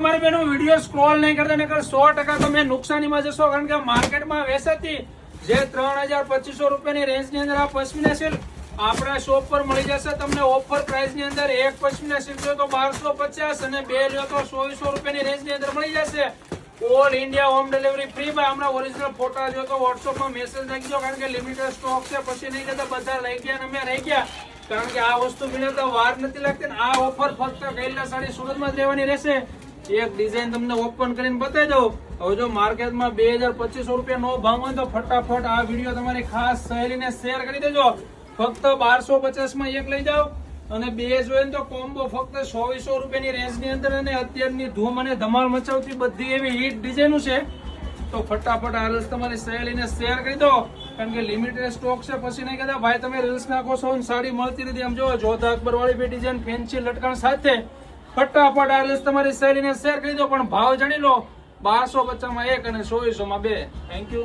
તમારી બેનો video scroll નહીં કરતા નકર 100% તમે નુકસાનીમાં જશો, કારણ કે માર્કેટમાં વેચાતી જે 3200 રૂપિયાની રેન્જની અંદર આ પશ્મિના સિલ્ક આપણા શોપ પર મળી જશે તમને ઓફર પ્રાઇસની અંદર. એક પશ્મિના સિલ્ક જો તો 1250 અને બે લ્યો તો 2400 રૂપિયાની રેન્જની અંદર મળી જશે. All India home delivery free. ભાઈ હમણાં ઓરિજિનલ ફોટા જો તો વોટ્સઅપમાં મેસેજ નાખજો, કારણ કે લિમિટેડ સ્ટોક છે, પછી નહીં કહેતા બધા લઈ ગયા અને અમે રહી ગયા, કારણ કે આ વસ્તુ મિલતા વાર નથી લાગતી. આ ઓફર ફક્ત કૈલા સાડી સુરતમાં જ રહેવાની રહેશે. એક ડિઝાઇન તમને ઓપન કરીને બતાવી દઉં. હવે જો માર્કેટમાં 2200 રૂપિયા નો ભાવ હોય તો ફટાફટ આ વિડીયો તમારી ખાસ સહેલીને શેર કરી દેજો. ફક્ત 1250 માં એક લઈ જાઓ અને બે જોઈએ તો કોમ્બો ફક્ત 2400 રૂપિયાની રેન્જની અંદર. અને અત્યારની ધૂમ અને ધમાલ મચાવતી બધી એવી હિટ ડિઝાઇનો છે, તો ફટાફટ આ રીલ્સ તમારી સહેલીને શેર કરી દો, કારણ કે લિમિટેડ સ્ટોક છે. પછી નહીં કહેતા ભાઈ તમે રીલ્સ નાખો છો સાડી મળતી નથી. આમ જો જોધા અકબર વાળી બે ડિઝાઇન ફેન્સી લટકણ સાથે ફટાફટ આ રીલ્સ તમારી સહેલીને શેર કરી દો. પણ ભાવ જાણી લો, 1250 માં એક અને 2400 માં બે. Thank you.